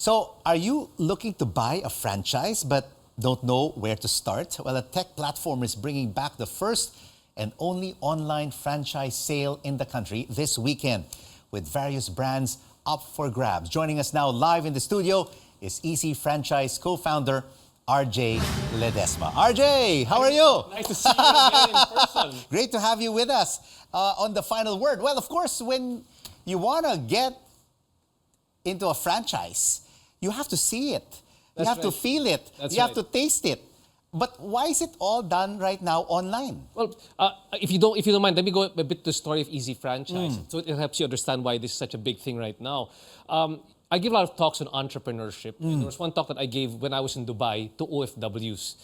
So, are you looking to buy a franchise but don't know where to start? Well, a tech platform is bringing back the first and only online franchise sale in the country this weekend, with various brands up for grabs. Joining us now live in the studio is Easy Franchise Co-Founder RJ Ledesma. RJ, how are you? Nice to see you again in person. Great to have you with us on the final word. Well, of course, when you want to get into a franchise, you have to see it. You have to feel it. You have to taste it. But why is it all done right now online? Well, if you don't mind, let me go a bit to the story of Easy Franchise, so it helps you understand why this is such a big thing right now. I give a lot of talks on entrepreneurship. And there was one talk that I gave when I was in Dubai to OFWs.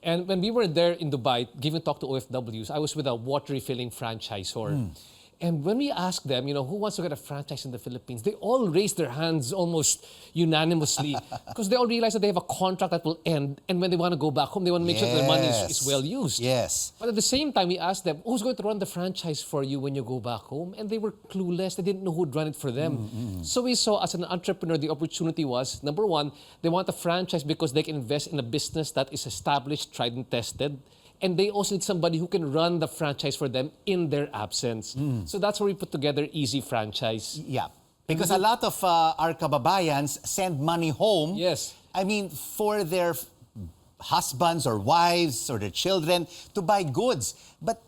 And when we were there in Dubai giving a talk to OFWs, I was with a water refilling franchisor. And when we asked them, who wants to get a franchise in the Philippines, they all raised their hands almost unanimously because they all realize that they have a contract that will end. And when they want to go back home, they want to make sure that their money is well used. Yes. But at the same time, we asked them, who's going to run the franchise for you when you go back home? And they were clueless. They didn't know who'd run it for them. So we saw, as an entrepreneur, the opportunity was, number one, they want a franchise because they can invest in a business that is established, tried and tested. And they also need somebody who can run the franchise for them in their absence. So that's where we put together Easy Franchise. Yeah, because a lot of our kababayans send money home. Yes. I mean, for their husbands or wives or their children to buy goods. But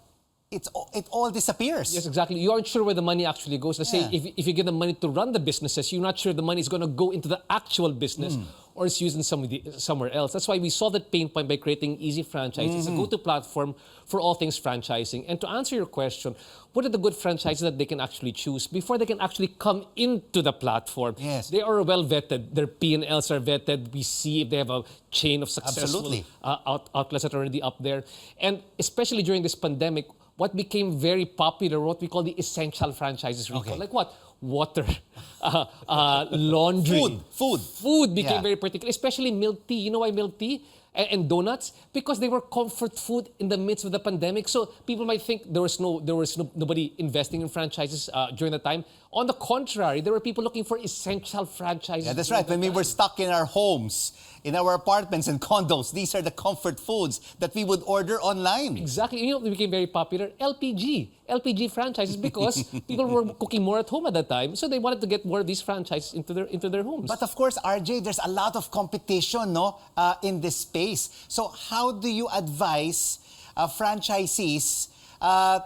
it all disappears. Yes, exactly. You aren't sure where the money actually goes. Let's say if you give them money to run the businesses, you're not sure the money is going to go into the actual business or it's used in somewhere else. That's why we solved that pain point by creating Easy Franchise. It's a go-to platform for all things franchising. And to answer your question, what are the good franchises that they can actually choose before they can actually come into the platform? Yes. They are well vetted. Their P&Ls are vetted. We see if they have a chain of successful outlets that are already up there. And especially during this pandemic, what became very popular, what we call the essential franchises. Like what? Water, laundry. Food became very particular, especially milk tea. You know why milk tea? And donuts? Because they were comfort food in the midst of the pandemic. So people might think there was nobody investing in franchises during the time. On the contrary, there were people looking for essential franchises. Yeah, that's right. When we were stuck in our homes, in our apartments and condos, these are the comfort foods that we would order online. Exactly. It became very popular. LPG franchises, because people were cooking more at home at that time, so they wanted to get more of these franchises into their homes. But of course, RJ, there's a lot of competition, in this space. So how do you advise franchisees on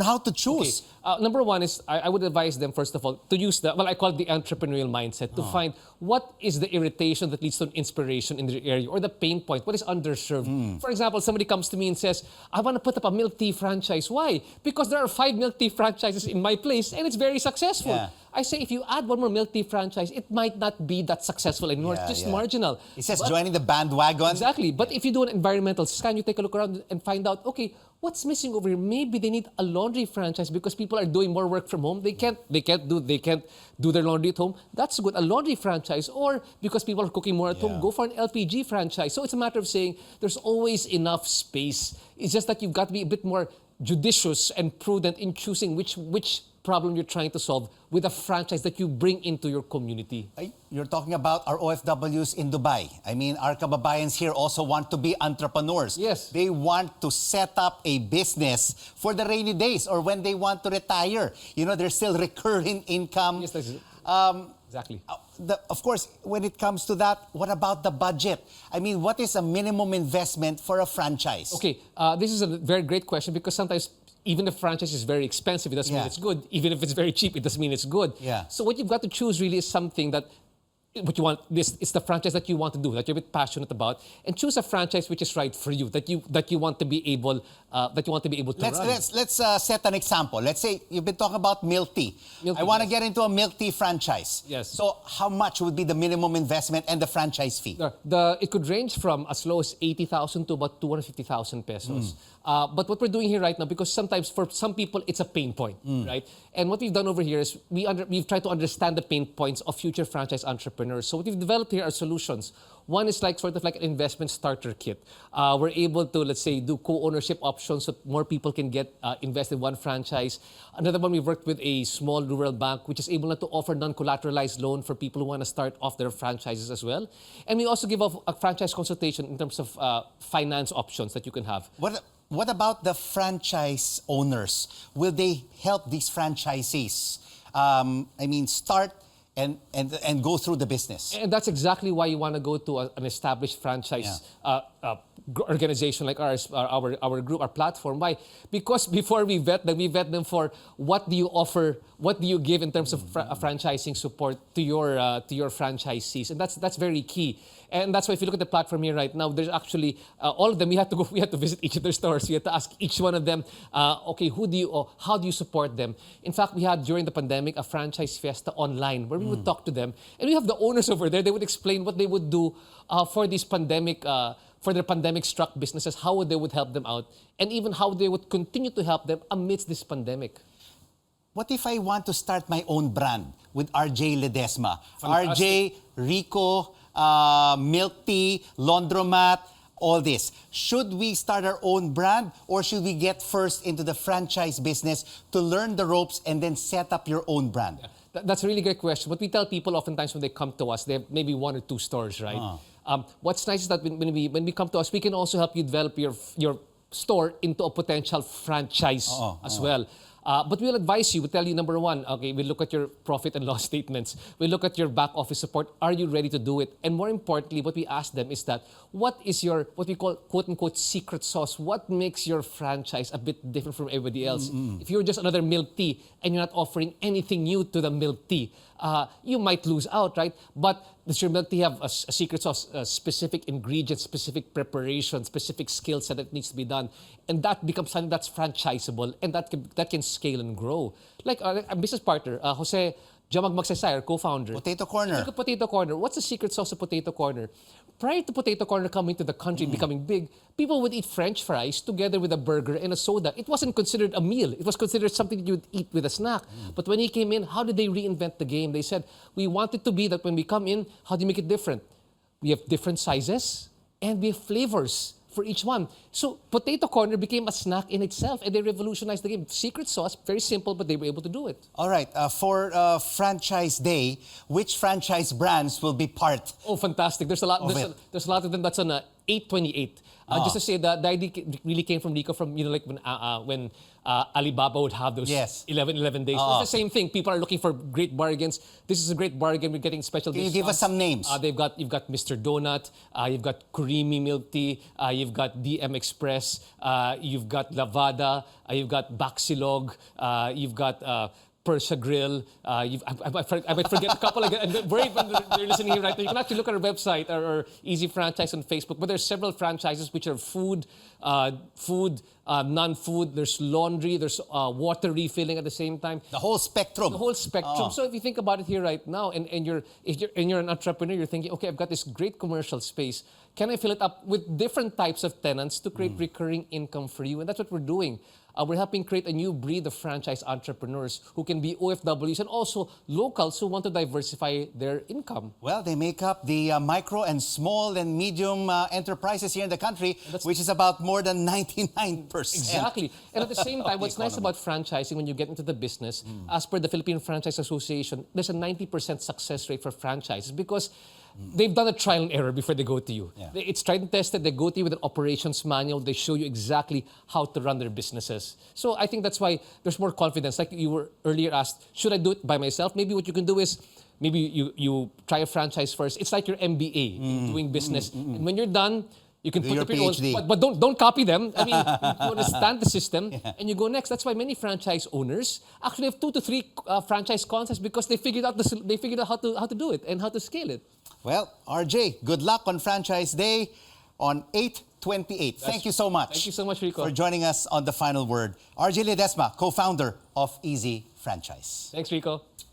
how to choose? Okay. Number one is, I would advise them, first of all, to use I call it the entrepreneurial mindset, to find what is the irritation that leads to an inspiration in their area, or the pain point, what is underserved. For example, somebody comes to me and says, I want to put up a milk tea franchise. Why? Because there are 5 milk tea franchises in my place and it's very successful. Yeah. I say, if you add one more milk tea franchise, it might not be that successful anymore. It's just marginal. It says joining the bandwagon. Exactly. But if you do an environmental scan, you take a look around and find out, okay, what's missing over here? Maybe they need a laundry franchise because people are doing more work from home. They can't do their laundry at home. That's good. A laundry franchise. Or because people are cooking more at home, go for an LPG franchise. So it's a matter of saying there's always enough space. It's just that you've got to be a bit more judicious and prudent in choosing which problem you're trying to solve with a franchise that you bring into your community. You're talking about our OFWs in Dubai. I mean, our kababayans here also want to be entrepreneurs. Yes. They want to set up a business for the rainy days or when they want to retire. There's still recurring income. Yes, that's it. Exactly. Of course, when it comes to that, what about the budget? I mean, what is a minimum investment for a franchise? Okay, this is a very great question, because sometimes even if franchise is very expensive, it doesn't mean it's good. Even if it's very cheap, it doesn't mean it's good. Yeah. So what you've got to choose really is something that what you want. It's the franchise that you want to do, that you're a bit passionate about, and choose a franchise which is right for you, that you want to be able to run. Let's set an example. Let's say you've been talking about milk tea. I want to get into a milk tea franchise. Yes. So how much would be the minimum investment and the franchise fee? It could range from as low as 80,000 to about 250,000 pesos. But what we're doing here right now, because sometimes for some people it's a pain point, right? And what we've done over here is we've tried to understand the pain points of future franchise entrepreneurs. So what we've developed here are solutions. One is like sort of like an investment starter kit. We're able to, let's say, do co-ownership options so more people can get invest in one franchise. Another one, we worked with a small rural bank which is able to offer non-collateralized loan for people who want to start off their franchises as well. And we also give a franchise consultation in terms of finance options that you can have. What about the franchise owners? Will they help these franchisees? Start and go through the business. And that's exactly why you want to go to an established franchise organization like ours, our group, our platform. Why? Because before we vet them for what do you offer, what do you give in terms of franchising support to your franchisees, and that's very key. And that's why if you look at the platform here right now, there's actually all of them. We have to visit each of their stores. We have to ask each one of them, okay, how do you support them? In fact, we had during the pandemic a franchise fiesta online where we would talk to them, and we have the owners over there. They would explain what they would do for this pandemic. For their pandemic-struck businesses, how they would help them out, and even how they would continue to help them amidst this pandemic. What if I want to start my own brand with RJ Ledesma? Fantastic. RJ, Rico, milk tea, laundromat, all this. Should we start our own brand, or should we get first into the franchise business to learn the ropes and then set up your own brand? That's a really great question. What we tell people oftentimes when they come to us, they have maybe 1 or 2 stores, right? What's nice is that when we come to us, we can also help you develop your store into a potential franchise as well. But we'll advise you, we'll tell you, number one, okay, we look at your profit and loss statements. We look at your back office support. Are you ready to do it? And more importantly, what we ask them is that, what is your, what we call, quote unquote, secret sauce? What makes your franchise a bit different from everybody else? If you're just another milk tea and you're not offering anything new to the milk tea, you might lose out, right? But does your milk tea have a secret sauce, specific ingredients, specific preparation, specific skill set that needs to be done? And that becomes something that's franchisable and that can scale and grow. Like a business partner, Jose Jamag Magsaysay, our co-founder. Potato Corner. Think of Potato Corner. What's the secret sauce of Potato Corner? Prior to Potato Corner coming to the country and becoming big, people would eat French fries together with a burger and a soda. It wasn't considered a meal. It was considered something you would eat with a snack. But when he came in, how did they reinvent the game? They said, we want it to be that when we come in, how do you make it different? We have different sizes and we have flavors for each one. So Potato Corner became a snack in itself and they revolutionized the game. Secret sauce, very simple, but they were able to do it. All right, for Franchise Day, which franchise brands will be part? Oh, fantastic. There's a lot of them that's on 828. Just to say that the idea really came from Rico, from, like when Alibaba would have those 11 days. It's the same thing. People are looking for great bargains. This is a great bargain. We're getting special discounts. Can you give us some names? You've got Mr. Donut, you've got Kurimi Milk Tea, you've got DM Express, you've got Lavada, you've got Baxilog, you've got Persia Grill. I might forget a couple. When they're listening here right now, you can actually look at our website or Easy Franchise on Facebook. But there's several franchises which are food, non-food. There's laundry. There's water refilling at the same time. The whole spectrum. The whole spectrum. So if you think about it here right now, and you're an entrepreneur, you're thinking, okay, I've got this great commercial space. Can I fill it up with different types of tenants to create recurring income for you? And that's what we're doing. We're helping create a new breed of franchise entrepreneurs who can be OFWs and also locals who want to diversify their income. Well, they make up the micro and small and medium enterprises here in the country, which is about more than 99%. Exactly. And at the same time, what's nice about franchising when you get into the business, as per the Philippine Franchise Association, there's a 90% success rate for franchises because they've done a trial and error before they go to you. Yeah. It's tried and tested. They go to you with an operations manual. They show you exactly how to run their businesses. So I think that's why there's more confidence. Like you were earlier asked, should I do it by myself? Maybe what you can do is, maybe you try a franchise first. It's like your MBA in doing business. And when you're done, you can put up your own, but don't copy them. I mean, you understand the system and you go next. That's why many franchise owners actually have 2 to 3 franchise concepts because they figured out how to do it and how to scale it. Well, RJ, good luck on Franchise Day on 8/28. Thank you so much. Thank you so much, Rico, for joining us on The Final Word. RJ Ledesma, co-founder of Easy Franchise. Thanks, Rico.